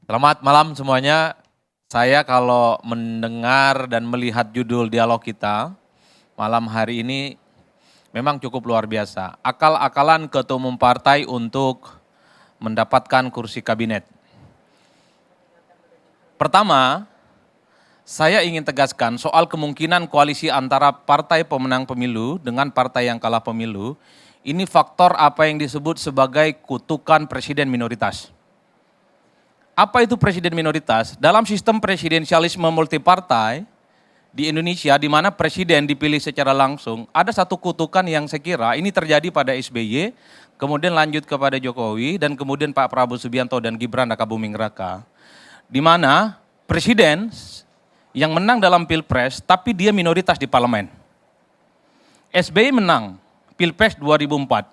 Selamat malam semuanya. Saya kalau mendengar dan melihat judul dialog kita malam hari ini memang cukup luar biasa. Akal-akalan ketua umum partai untuk mendapatkan kursi kabinet. Pertama, saya ingin tegaskan soal kemungkinan koalisi antara partai pemenang pemilu dengan partai yang kalah pemilu. Ini faktor apa yang disebut sebagai kutukan presiden minoritas. Apa itu presiden minoritas? Dalam sistem presidensialisme multipartai di Indonesia, di mana presiden dipilih secara langsung, ada satu kutukan yang saya kira ini terjadi pada SBY, kemudian lanjut kepada Jokowi, dan kemudian Pak Prabowo Subianto dan Gibran Rakabuming Raka. Di mana presiden yang menang dalam pilpres, tapi dia minoritas di parlemen. SBY menang pilpres 2004.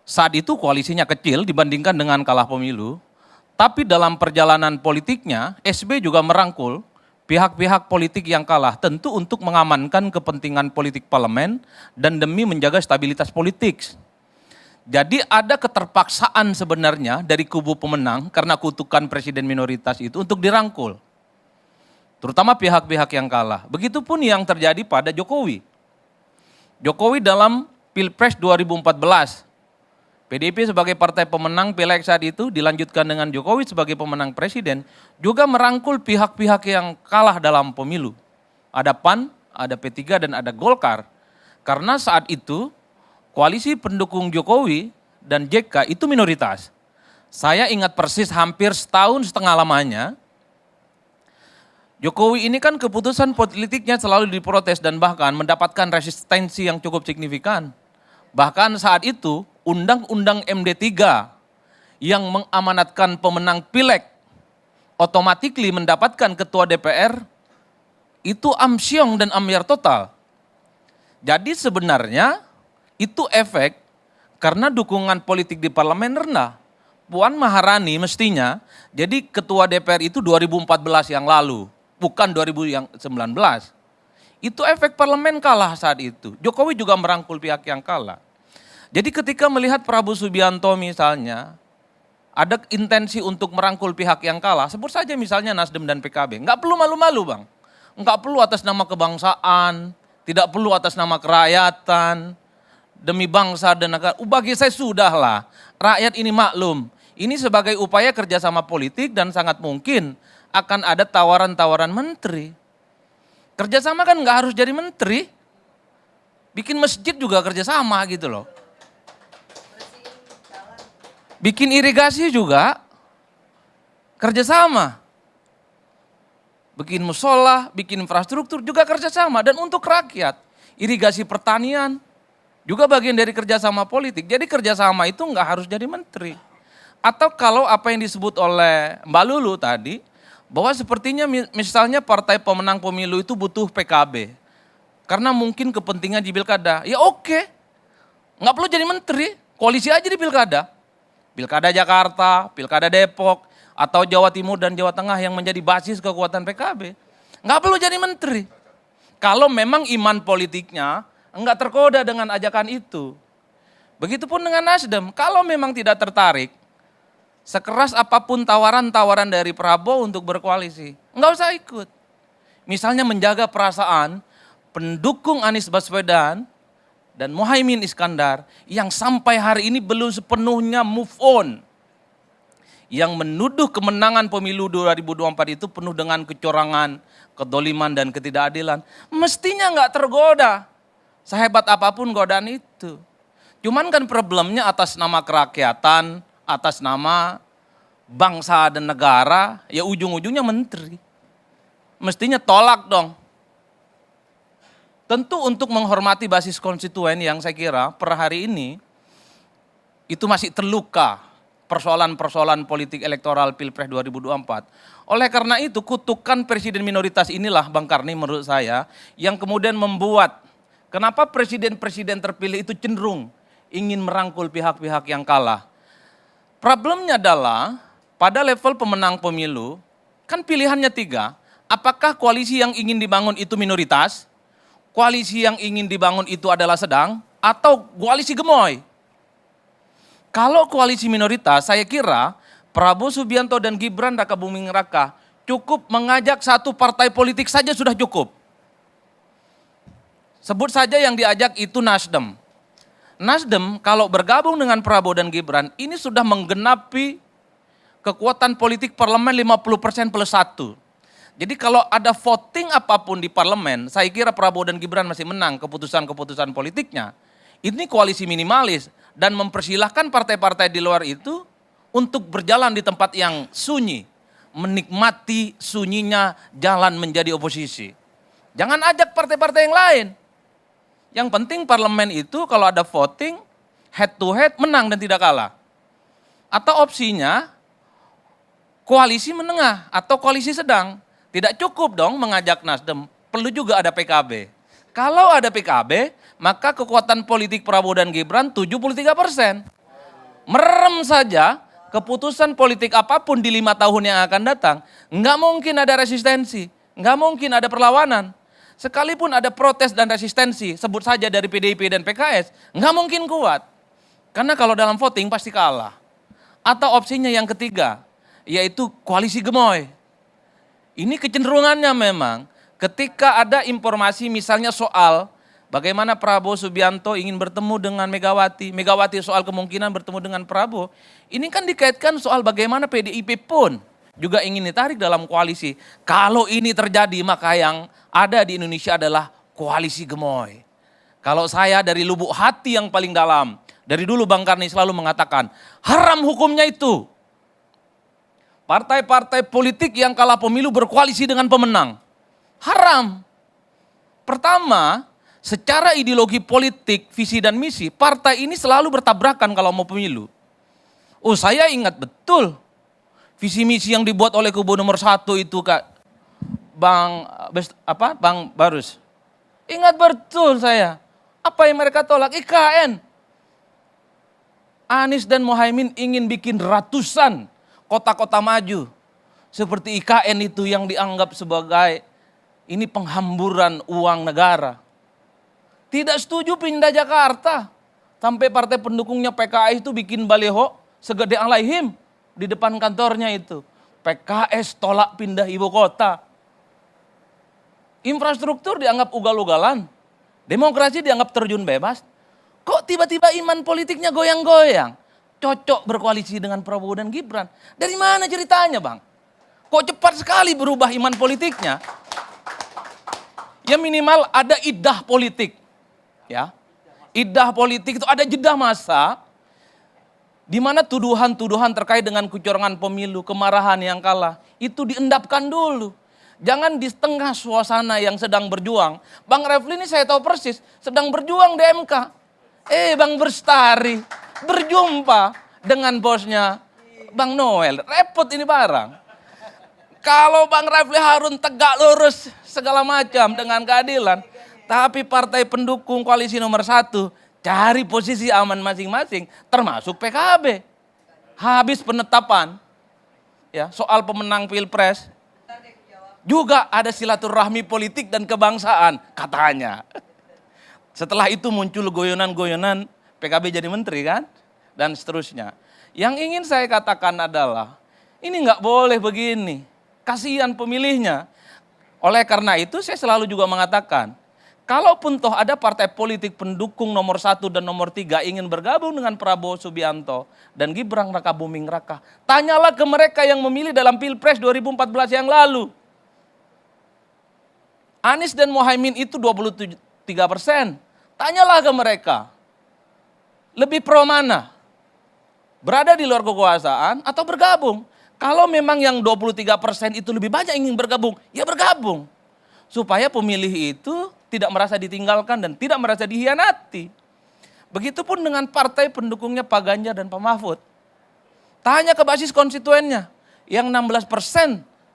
Saat itu koalisinya kecil dibandingkan dengan kalah pemilu. Tapi dalam perjalanan politiknya, SBY juga merangkul pihak-pihak politik yang kalah tentu untuk mengamankan kepentingan politik parlemen dan demi menjaga stabilitas politik. Jadi ada keterpaksaan sebenarnya dari kubu pemenang karena kutukan presiden minoritas itu untuk dirangkul. Terutama pihak-pihak yang kalah. Begitupun yang terjadi pada Jokowi. Jokowi dalam Pilpres 2014, PDIP sebagai partai pemenang Pileg saat itu dilanjutkan dengan Jokowi sebagai pemenang presiden, juga merangkul pihak-pihak yang kalah dalam pemilu. Ada PAN, ada P3 dan ada Golkar. Karena saat itu koalisi pendukung Jokowi dan JK itu minoritas. Saya ingat persis hampir setahun setengah lamanya, Jokowi ini kan keputusan politiknya selalu diprotes dan bahkan mendapatkan resistensi yang cukup signifikan. Bahkan saat itu Undang-Undang MD3 yang mengamanatkan pemenang Pileg otomatis mendapatkan ketua DPR itu amsyong dan ambyar total. Jadi sebenarnya itu efek karena dukungan politik di parlemen rendah. Puan Maharani mestinya jadi ketua DPR itu 2014 yang lalu, bukan 2019. Itu efek parlemen kalah saat itu. Jokowi juga merangkul pihak yang kalah. Jadi ketika melihat Prabowo Subianto misalnya, ada intensi untuk merangkul pihak yang kalah, sebut saja misalnya Nasdem dan PKB. Enggak perlu malu-malu Bang. Enggak perlu atas nama kebangsaan, tidak perlu atas nama kerakyatan, demi bangsa dan negara. Bagi saya sudahlah, rakyat ini maklum. Ini sebagai upaya kerjasama politik dan sangat mungkin akan ada tawaran-tawaran menteri. Kerjasama kan enggak harus jadi menteri. Bikin masjid juga kerjasama gitu loh. Bikin irigasi juga kerjasama. Bikin musola, bikin infrastruktur juga kerjasama. Dan untuk rakyat, irigasi pertanian juga bagian dari kerjasama politik. Jadi kerjasama itu nggak harus jadi menteri. Atau kalau apa yang disebut oleh Mbak Lulu tadi, bahwa sepertinya misalnya partai pemenang pemilu itu butuh PKB. Karena mungkin kepentingan di pilkada. Ya oke, nggak perlu jadi menteri, koalisi aja di pilkada. Pilkada Jakarta, Pilkada Depok, atau Jawa Timur dan Jawa Tengah yang menjadi basis kekuatan PKB. Nggak perlu jadi menteri. Kalau memang iman politiknya nggak tergoda dengan ajakan itu. Begitupun dengan Nasdem, kalau memang tidak tertarik, sekeras apapun tawaran-tawaran dari Prabowo untuk berkoalisi, nggak usah ikut. Misalnya menjaga perasaan pendukung Anies Baswedan dan Muhaimin Iskandar yang sampai hari ini belum sepenuhnya move on. Yang menuduh kemenangan pemilu 2024 itu penuh dengan kecurangan, kedoliman dan ketidakadilan. Mestinya nggak tergoda, sehebat apapun godaan itu. Cuman kan problemnya atas nama kerakyatan, atas nama bangsa dan negara, ya ujung-ujungnya menteri. Mestinya tolak dong. Tentu untuk menghormati basis konstituen yang saya kira per hari ini itu masih terluka persoalan-persoalan politik elektoral Pilpres 2024. Oleh karena itu kutukan presiden minoritas inilah Bang Karni menurut saya yang kemudian membuat kenapa presiden-presiden terpilih itu cenderung ingin merangkul pihak-pihak yang kalah. Problemnya adalah pada level pemenang pemilu kan pilihannya 3. Apakah koalisi yang ingin dibangun itu minoritas? Koalisi yang ingin dibangun itu adalah sedang atau koalisi gemoy. Kalau koalisi minoritas, saya kira Prabowo Subianto dan Gibran Raka Buming Raka cukup mengajak satu partai politik saja sudah cukup. Sebut saja yang diajak itu Nasdem. Nasdem kalau bergabung dengan Prabowo dan Gibran ini sudah menggenapi kekuatan politik parlemen 50% plus 1. Jadi kalau ada voting apapun di parlemen, saya kira Prabowo dan Gibran masih menang keputusan-keputusan politiknya. Ini koalisi minimalis dan mempersilahkan partai-partai di luar itu untuk berjalan di tempat yang sunyi, menikmati sunyinya jalan menjadi oposisi. Jangan ajak partai-partai yang lain. Yang penting parlemen itu kalau ada voting, head to head menang dan tidak kalah. Atau opsinya koalisi menengah atau koalisi sedang. Tidak cukup dong mengajak Nasdem, perlu juga ada PKB. Kalau ada PKB, maka kekuatan politik Prabowo dan Gibran 73%. Merem saja keputusan politik apapun di 5 tahun yang akan datang, nggak mungkin ada resistensi, nggak mungkin ada perlawanan. Sekalipun ada protes dan resistensi, sebut saja dari PDIP dan PKS, nggak mungkin kuat. Karena kalau dalam voting pasti kalah. Atau opsinya yang ketiga, yaitu koalisi gemoy. Ini kecenderungannya memang ketika ada informasi misalnya soal bagaimana Prabowo Subianto ingin bertemu dengan Megawati, Megawati soal kemungkinan bertemu dengan Prabowo, ini kan dikaitkan soal bagaimana PDIP pun juga ingin ditarik dalam koalisi. Kalau ini terjadi maka yang ada di Indonesia adalah koalisi gemoy. Kalau saya dari lubuk hati yang paling dalam, dari dulu Bang Karni selalu mengatakan, haram hukumnya itu. Partai-partai politik yang kalah pemilu berkoalisi dengan pemenang. Haram. Pertama, secara ideologi politik, visi dan misi, partai ini selalu bertabrakan kalau mau pemilu. Oh, saya ingat betul visi misi yang dibuat oleh kubu nomor 1 itu Kak Bang Barus. Ingat betul saya. Apa yang mereka tolak? IKN. Anies dan Mohaimin ingin bikin ratusan kota-kota maju. Seperti IKN itu yang dianggap sebagai ini penghamburan uang negara. Tidak setuju pindah Jakarta. Sampai partai pendukungnya PKS itu bikin baliho segede alaihim di depan kantornya itu. PKS tolak pindah ibu kota. Infrastruktur dianggap ugal-ugalan. Demokrasi dianggap terjun bebas. Kok tiba-tiba iman politiknya goyang-goyang? Cocok berkoalisi dengan Prabowo dan Gibran. Dari mana ceritanya Bang? Kok cepat sekali berubah iman politiknya? Ya minimal ada idah politik. Ya, idah politik itu ada jeda masa di mana tuduhan-tuduhan terkait dengan kecurangan pemilu, kemarahan yang kalah, itu diendapkan dulu. Jangan di tengah suasana yang sedang berjuang. Bang Refli ini saya tahu persis, sedang berjuang di MK. Bang Bestari berjumpa dengan bosnya Bang Noel. Repot ini barang. Kalau Bang Refli Harun tegak lurus segala macam dengan keadilan, tapi partai pendukung koalisi nomor 1 cari posisi aman masing-masing, termasuk PKB. Habis penetapan, ya soal pemenang pilpres, juga ada silaturahmi politik dan kebangsaan katanya. Setelah itu muncul goyonan-goyonan PKB jadi menteri kan, dan seterusnya. Yang ingin saya katakan adalah ini nggak boleh begini, kasihan pemilihnya. Oleh karena itu saya selalu juga mengatakan, kalaupun toh ada partai politik pendukung nomor 1 dan nomor 3 ingin bergabung dengan Prabowo Subianto dan Gibran Raka Buming Raka, tanyalah ke mereka yang memilih dalam Pilpres 2014 yang lalu. Anies dan Mohaimin itu 23%. Tanyalah ke mereka. Lebih pro mana? Berada di luar kekuasaan atau bergabung? Kalau memang yang 23% itu lebih banyak ingin bergabung, ya bergabung. Supaya pemilih itu tidak merasa ditinggalkan dan tidak merasa dihianati. Begitupun dengan partai pendukungnya Pak Ganjar dan Pak Mahfud. Tanya ke basis konstituennya, yang 16%,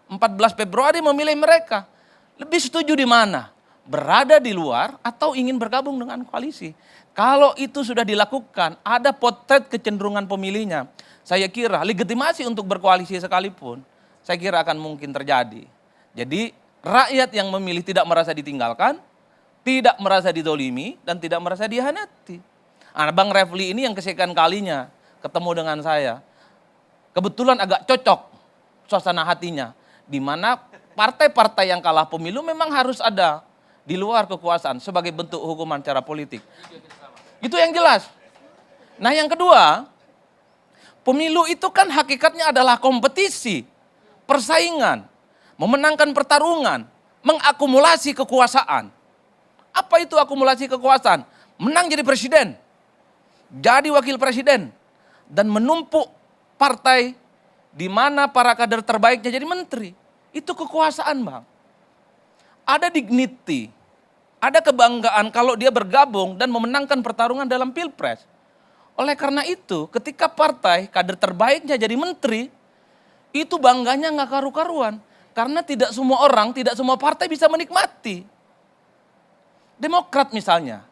14 Februari memilih mereka. Lebih setuju di mana? Berada di luar atau ingin bergabung dengan koalisi? Kalau itu sudah dilakukan, ada potret kecenderungan pemilihnya. Saya kira legitimasi untuk berkoalisi sekalipun, saya kira akan mungkin terjadi. Jadi rakyat yang memilih tidak merasa ditinggalkan, tidak merasa didolimi, dan tidak merasa dihianati. Bang Refli ini yang kesekian kalinya ketemu dengan saya. kebetulan agak cocok suasana hatinya, di mana partai-partai yang kalah pemilu memang harus ada di luar kekuasaan sebagai bentuk hukuman cara politik. Itu yang jelas. Nah yang kedua, pemilu itu kan hakikatnya adalah kompetisi, persaingan, memenangkan pertarungan, mengakumulasi kekuasaan. Apa itu akumulasi kekuasaan? Menang jadi presiden, jadi wakil presiden, dan menumpuk partai di mana para kader terbaiknya jadi menteri. Itu kekuasaan, Bang. Ada dignity, ada kebanggaan kalau dia bergabung dan memenangkan pertarungan dalam pilpres. Oleh karena itu, ketika partai kader terbaiknya jadi menteri, itu bangganya nggak karu-karuan. Karena tidak semua orang, tidak semua partai bisa menikmati. Demokrat misalnya,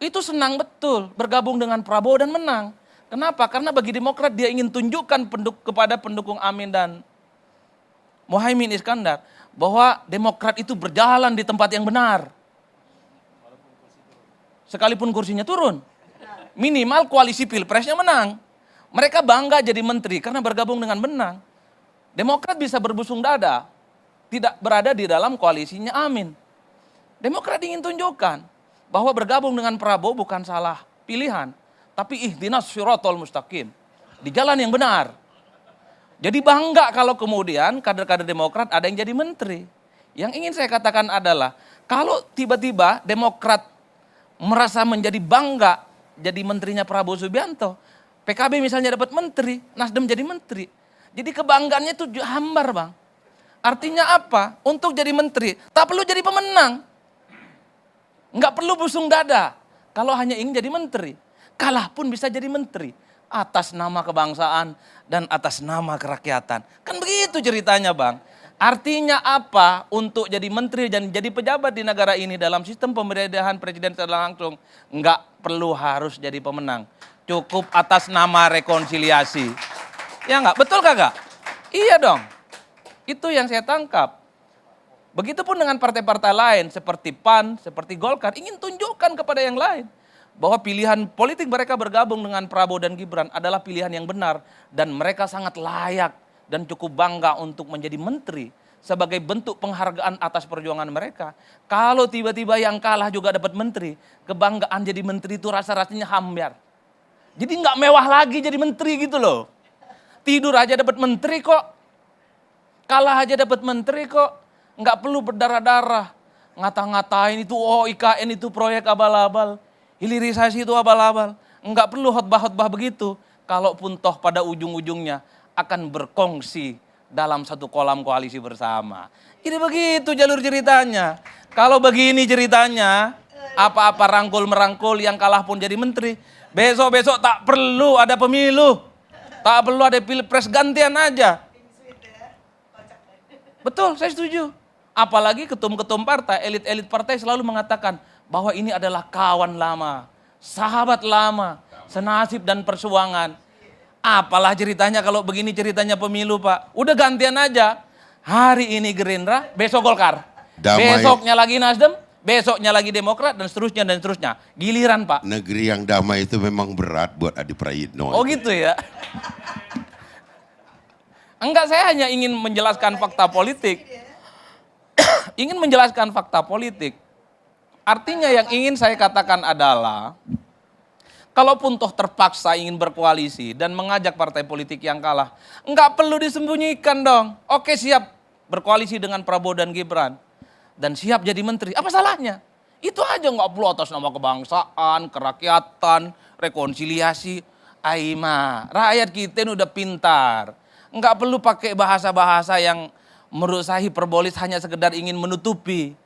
itu senang betul bergabung dengan Prabowo dan menang. Kenapa? Karena bagi Demokrat dia ingin tunjukkan kepada pendukung Amin dan Muhaimin Iskandar bahwa Demokrat itu berjalan di tempat yang benar. Sekalipun kursinya turun, minimal koalisi pilpresnya menang. Mereka bangga jadi menteri karena bergabung dengan menang. Demokrat bisa berbusung dada, tidak berada di dalam koalisinya Amin. Demokrat ingin tunjukkan bahwa bergabung dengan Prabowo bukan salah pilihan, tapi ihdinas siratal mustaqim, di jalan yang benar. Jadi bangga kalau kemudian kader-kader Demokrat ada yang jadi menteri. Yang ingin saya katakan adalah, kalau tiba-tiba Demokrat merasa menjadi bangga jadi menterinya Prabowo Subianto, PKB misalnya dapat menteri, Nasdem jadi menteri. Jadi kebanggaannya itu hambar, Bang. Artinya apa? Untuk jadi menteri, tak perlu jadi pemenang. Enggak perlu busung dada kalau hanya ingin jadi menteri. Kalah pun bisa jadi menteri atas nama kebangsaan dan atas nama kerakyatan. Kan begitu ceritanya, Bang. Artinya apa? Untuk jadi menteri dan jadi pejabat di negara ini dalam sistem pemerintahan presiden secara langsung, enggak perlu harus jadi pemenang. Cukup atas nama rekonsiliasi. Ya enggak? Betul kagak? Iya dong. Itu yang saya tangkap. Begitupun dengan partai-partai lain seperti PAN, seperti Golkar, ingin tunjukkan kepada yang lain bahwa pilihan politik mereka bergabung dengan Prabowo dan Gibran adalah pilihan yang benar dan mereka sangat layak dan cukup bangga untuk menjadi menteri sebagai bentuk penghargaan atas perjuangan mereka. Kalau tiba-tiba yang kalah juga dapat menteri, kebanggaan jadi menteri itu rasa-rasanya hambar. Jadi nggak mewah lagi jadi menteri gitu loh. Tidur aja dapat menteri kok, kalah aja dapat menteri kok. Nggak perlu berdarah-darah, ngata-ngatain itu, oh IKN itu proyek abal-abal, hilirisasi itu abal-abal. Nggak perlu khotbah-khotbah begitu, kalaupun toh pada ujung-ujungnya akan berkongsi dalam satu kolam koalisi bersama. Jadi begitu jalur ceritanya. Kalau begini ceritanya, apa-apa rangkul-merangkul yang kalah pun jadi menteri. Besok-besok tak perlu ada pemilu, tak perlu ada pilpres, gantian aja. Betul, saya setuju. Apalagi ketum-ketum partai, elit-elit partai selalu mengatakan bahwa ini adalah kawan lama, sahabat lama, senasib dan perjuangan. Apalah ceritanya kalau begini ceritanya pemilu, Pak. Udah gantian aja. Hari ini Gerindra, besok Golkar. Damai. Besoknya lagi Nasdem, besoknya lagi Demokrat, dan seterusnya dan seterusnya. Giliran, Pak. Negeri yang damai itu memang berat buat Adi Prayitno. Oh gitu ya. Enggak, saya hanya ingin menjelaskan fakta politik. Ingin menjelaskan fakta politik. Artinya yang ingin saya katakan adalah, kalaupun toh terpaksa ingin berkoalisi dan mengajak partai politik yang kalah, enggak perlu disembunyikan dong. Oke, siap berkoalisi dengan Prabowo dan Gibran. Dan siap jadi menteri. Apa salahnya? Itu aja, enggak perlu atas nama kebangsaan, kerakyatan, rekonsiliasi. Aima, rakyat kita ini udah pintar. Enggak perlu pakai bahasa-bahasa yang menurut saya hiperbolis, hanya sekedar ingin menutupi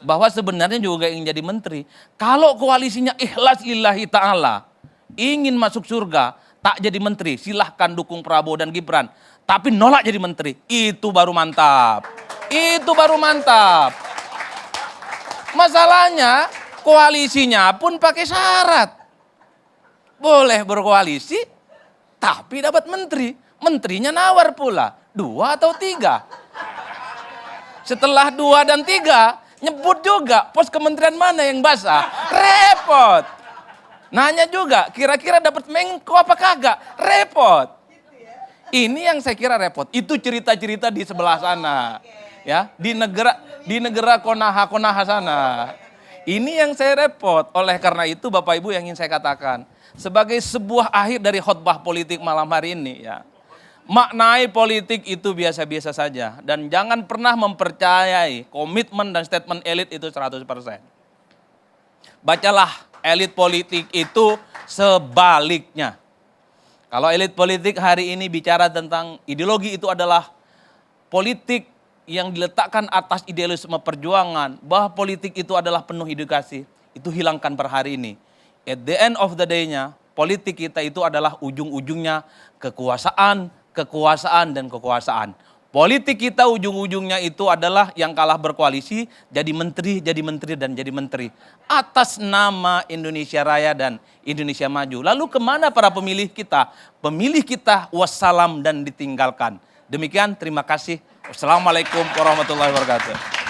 bahwa sebenarnya juga ingin jadi menteri. Kalau koalisinya ikhlas lillahi ta'ala, ingin masuk surga, tak jadi menteri, silahkan dukung Prabowo dan Gibran. Tapi nolak jadi menteri, itu baru mantap. Itu baru mantap. Masalahnya koalisinya pun pakai syarat. Boleh berkoalisi, tapi dapat menteri. Menterinya nawar pula, 2 atau 3. Setelah 2 dan 3, nyebut juga pos kementerian mana yang basah. Repot. Nanya juga, kira-kira dapat Menko apa kagak? Repot. Ini yang saya kira repot. Itu cerita-cerita di sebelah sana. Ya, di negara konaha-konaha sana. Ini yang saya repot. Oleh karena itu Bapak Ibu yang ingin saya katakan, sebagai sebuah akhir dari khotbah politik malam hari ini ya. Maknai politik itu biasa-biasa saja dan jangan pernah mempercayai komitmen dan statement elit itu 100%. Bacalah elit politik itu sebaliknya. Kalau elit politik hari ini bicara tentang ideologi itu adalah politik yang diletakkan atas idealisme perjuangan, bahwa politik itu adalah penuh edukasi, itu hilangkan per hari ini. At the end of the day-nya, politik kita itu adalah ujung-ujungnya kekuasaan, kekuasaan, dan kekuasaan. Politik kita ujung-ujungnya itu adalah yang kalah berkoalisi, jadi menteri, dan jadi menteri. Atas nama Indonesia Raya dan Indonesia Maju. Lalu kemana para pemilih kita? Pemilih kita wassalam dan ditinggalkan. Demikian, terima kasih. Wassalamualaikum warahmatullahi wabarakatuh.